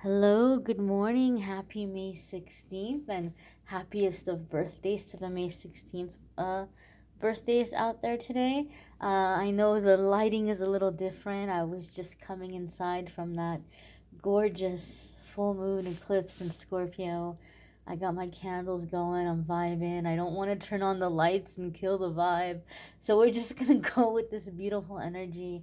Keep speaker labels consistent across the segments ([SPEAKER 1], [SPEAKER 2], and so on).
[SPEAKER 1] Hello, good morning. Happy May 16th and happiest of birthdays to the May 16th birthdays out there today. I know the lighting is a little different. I was just coming inside from that gorgeous full moon eclipse in Scorpio. I got my candles going. I'm vibing. I don't want to turn on the lights and kill the vibe. So we're just going to go with this beautiful energy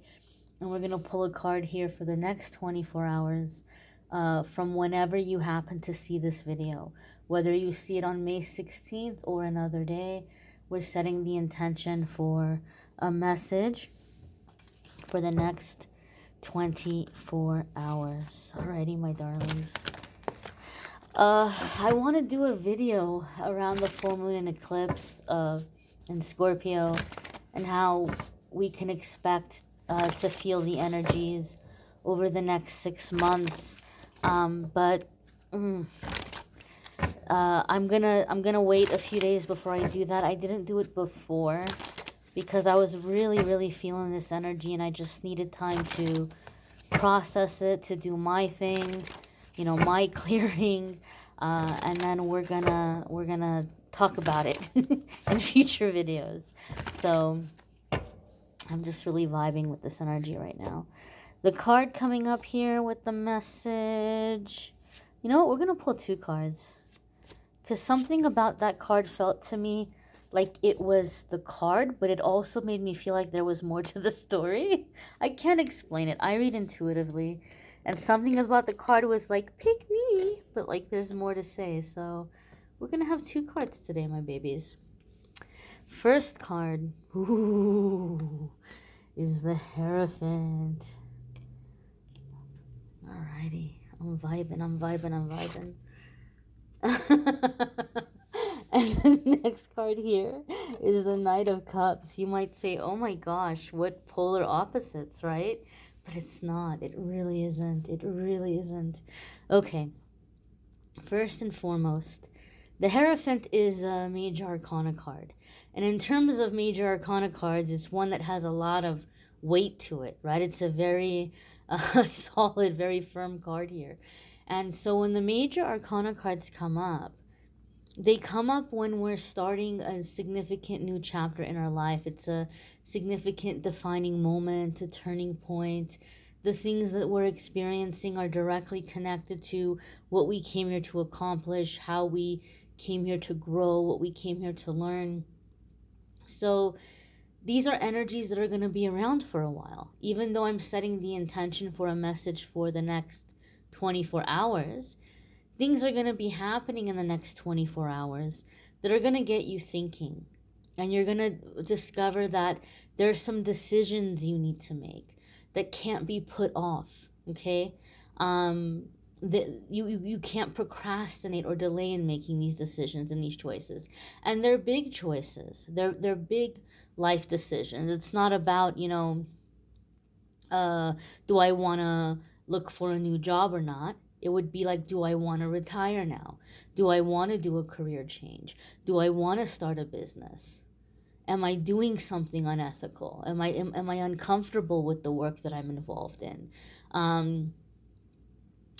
[SPEAKER 1] and we're going to pull a card here for the next 24 hours from whenever you happen to see this video. Whether you see it on May 16th or another day, we're setting the intention for a message for the next 24 hours. Alrighty, my darlings. I want to do a video around the full moon and eclipse in Scorpio and how we can expect to feel the energies over the next 6 months. But I'm gonna wait a few days before I do that. I didn't do it before because I was really feeling this energy and I just needed time to process it, to do my thing, my clearing, and then we're gonna talk about it in future videos. So I'm just really vibing with this energy right now. The card coming up here with the message. You know what? We're going to pull two cards. Because something about that card felt to me like it was the card, but it also made me feel like there was more to the story. I can't explain it. I read intuitively. And something about the card was like, pick me. But like there's more to say. So we're going to have two cards today, my babies. First card. Ooh, is the Hierophant. Alrighty. I'm vibing. And the next card here is the Knight of Cups. You might say, oh my gosh, what polar opposites, right? But it's not. It really isn't. It really isn't. Okay. First and foremost, the Hierophant is a Major Arcana card. And in terms of Major Arcana cards, it's one that has a lot of weight to it, right? It's a very solid, very firm card here. And so when the Major Arcana cards come up, they come up when we're starting a significant new chapter in our life. It's a significant defining moment, a turning point. The things that we're experiencing are directly connected to what we came here to accomplish, how we came here to grow, what we came here to learn. So these are energies that are going to be around for a while. Even though I'm setting the intention for a message for the next 24 hours, things are going to be happening in the next 24 hours that are going to get you thinking. And you're going to discover that there's some decisions you need to make that can't be put off, okay? That you can't procrastinate or delay in making these decisions and these choices. And they're big choices. They're big life decisions. It's not about, do I want to look for a new job or not? It would be like, do I want to retire now? Do I want to do a career change? Do I want to start a business? Am I doing something unethical? Am I uncomfortable with the work that I'm involved in?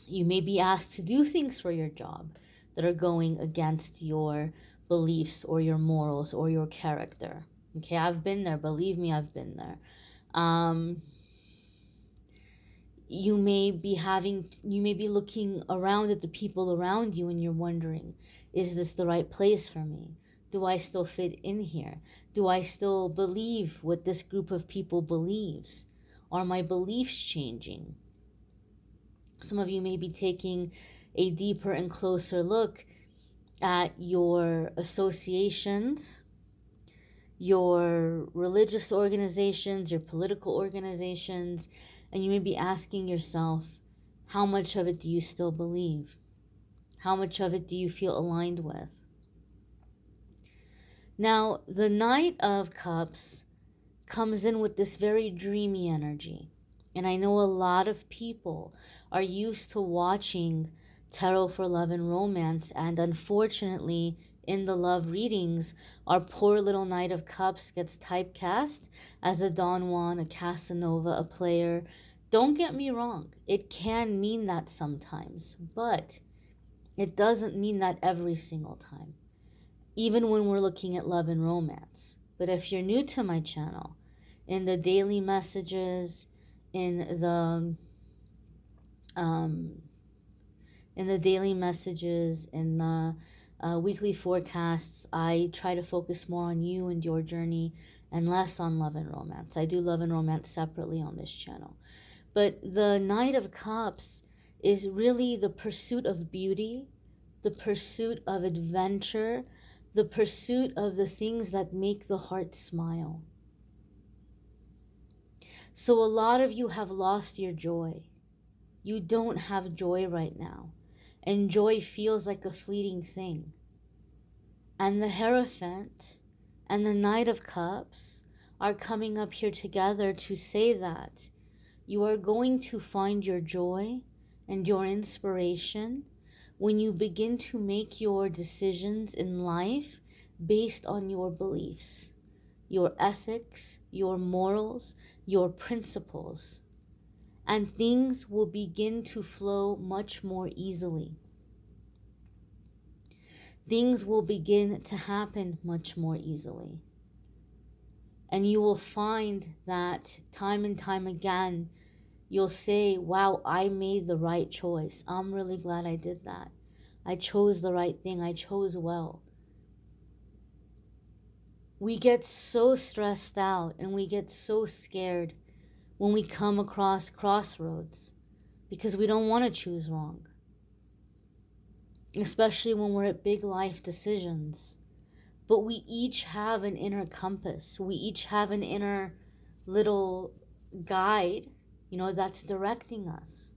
[SPEAKER 1] You may be asked to do things for your job that are going against your beliefs or your morals or your character. Okay, I've been there. Believe me, I've been there. You may be looking around at the people around you and you're wondering, is this the right place for me? Do I still fit in here? Do I still believe what this group of people believes? Are my beliefs changing? Some of you may be taking a deeper and closer look at your associations, your religious organizations, your political organizations, and you may be asking yourself, how much of it do you still believe? How much of it do you feel aligned with? Now, the Knight of Cups comes in with this very dreamy energy. And I know a lot of people are used to watching Tarot for Love and Romance, and unfortunately, in the love readings, our poor little Knight of Cups gets typecast as a Don Juan, a Casanova, a player Don't get me wrong, it can mean that sometimes, but it doesn't mean that every single time, even when we're looking at love and romance. But if you're new to my channel, in the daily messages, in the um, in the weekly forecasts, I try to focus more on you and your journey and less on love and romance. I do love and romance separately on this channel. But the Knight of Cups is really the pursuit of beauty, the pursuit of adventure, the pursuit of the things that make the heart smile. So a lot of you have lost your joy. You don't have joy right now. And joy feels like a fleeting thing. And the Hierophant and the Knight of Cups are coming up here together to say that you are going to find your joy and your inspiration when you begin to make your decisions in life based on your beliefs, your ethics, your morals, your principles. And things will begin to flow much more easily. Things will begin to happen much more easily. And you will find that time and time again, you'll say, wow, I made the right choice. I'm really glad I did that. I chose the right thing. I chose well. We get so stressed out and we get so scared when we come across crossroads because we don't want to choose wrong. Especially when we're at big life decisions. But we each have an inner compass. We each have an inner little guide, that's directing us.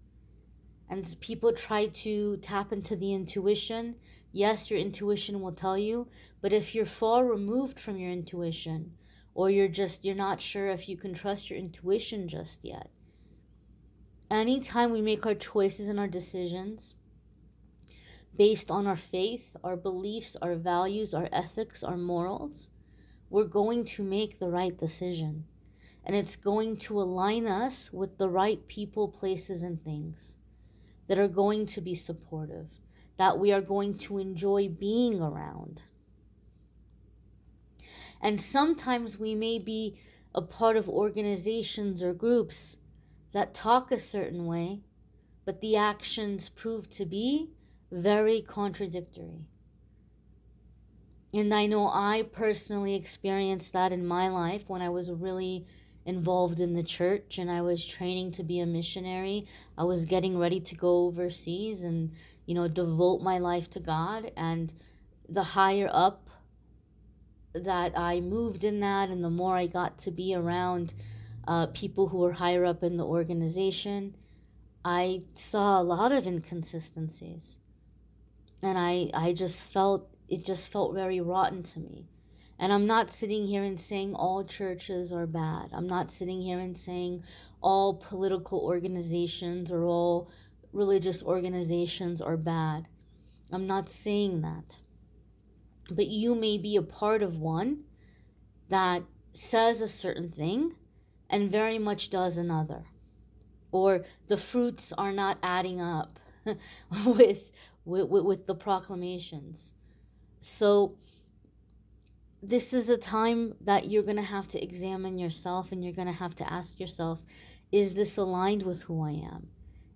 [SPEAKER 1] And people try to tap into the intuition. Yes, your intuition will tell you, but if you're far removed from your intuition, or you're not sure if you can trust your intuition just yet, anytime we make our choices and our decisions based on our faith, our beliefs, our values, our ethics, our morals, we're going to make the right decision. And it's going to align us with the right people, places, and things that are going to be supportive, that we are going to enjoy being around. And sometimes we may be a part of organizations or groups that talk a certain way, but the actions prove to be very contradictory. And I know I personally experienced that in my life when I was really involved in the church and I was training to be a missionary. I was getting ready to go overseas and, devote my life to God. And the higher up that I moved in that, and the more I got to be around people who were higher up in the organization, I saw a lot of inconsistencies. And I just felt, it just felt very rotten to me. And I'm not sitting here and saying all churches are bad. I'm not sitting here and saying all political organizations or all religious organizations are bad. I'm not saying that. But you may be a part of one that says a certain thing and very much does another. Or the fruits are not adding up with the proclamations. So this is a time that you're going to have to examine yourself, and you're going to have to ask yourself, is this aligned with who I am?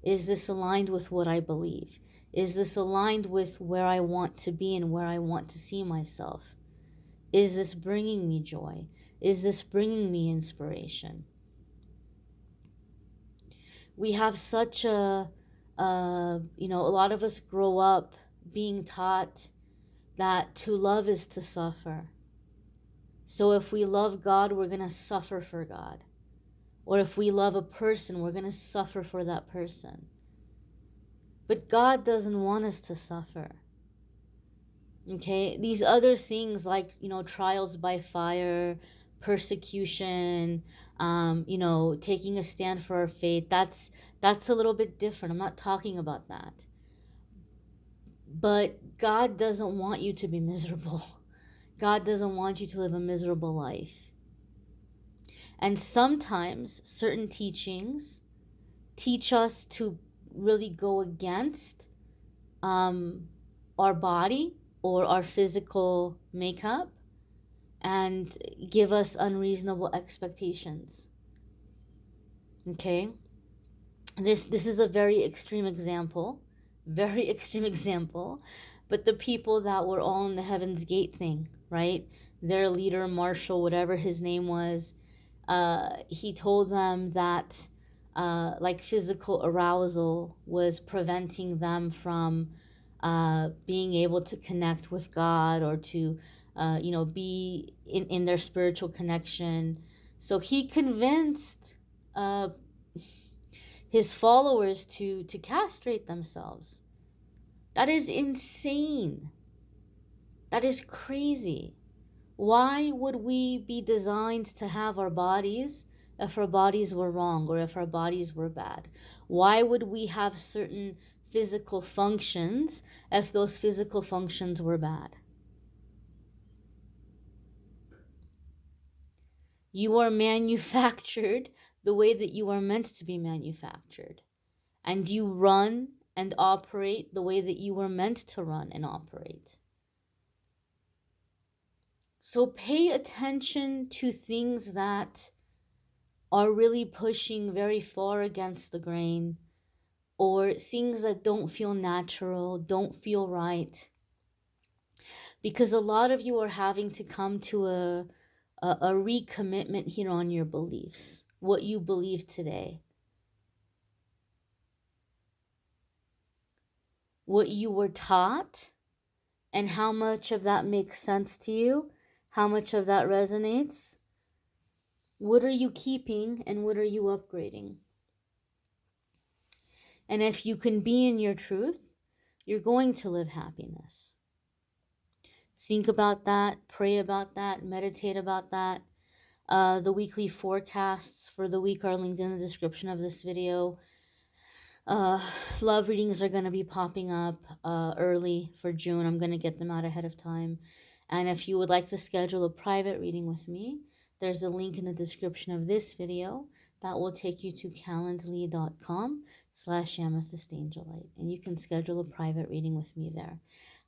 [SPEAKER 1] Is this aligned with what I believe? Is this aligned with where I want to be and where I want to see myself? Is this bringing me joy? Is this bringing me inspiration? We have such a lot of us grow up being taught that to love is to suffer. So if we love God, we're going to suffer for God. Or if we love a person, we're going to suffer for that person. But God doesn't want us to suffer. Okay? These other things like, trials by fire, persecution, taking a stand for our faith, that's a little bit different. I'm not talking about that. But God doesn't want you to be miserable. God doesn't want you to live a miserable life. And sometimes certain teachings teach us to really go against our body or our physical makeup and give us unreasonable expectations. Okay? This is a very extreme example. Very extreme example. But the people that were all in the Heaven's Gate thing, right? Their leader, Marshall, whatever his name was, he told them that like physical arousal was preventing them from being able to connect with God or to be in their spiritual connection. So he convinced his followers to castrate themselves. That is insane. That is crazy. Why would we be designed to have our bodies if our bodies were wrong or if our bodies were bad? Why would we have certain physical functions if those physical functions were bad? You are manufactured the way that you are meant to be manufactured. And you run and operate the way that you were meant to run and operate. So pay attention to things that are really pushing very far against the grain, or things that don't feel natural, don't feel right. Because a lot of you are having to come to a recommitment here on your beliefs, what you believe today, what you were taught, and how much of that makes sense to you, how much of that resonates. What are you keeping and what are you upgrading? And if you can be in your truth, you're going to live happiness. Think about that, pray about that, meditate about that. The weekly forecasts for the week are linked in the description of this video. Love readings are going to be popping up early for June. I'm going to get them out ahead of time. And if you would like to schedule a private reading with me, there's a link in the description of this video that will take you to calendly.com/amethystangelite. And you can schedule a private reading with me there.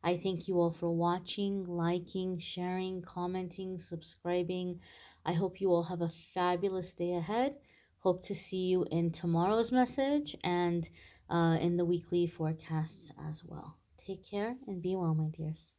[SPEAKER 1] I thank you all for watching, liking, sharing, commenting, subscribing. I hope you all have a fabulous day ahead. Hope to see you in tomorrow's message and in the weekly forecasts as well. Take care and be well, my dears.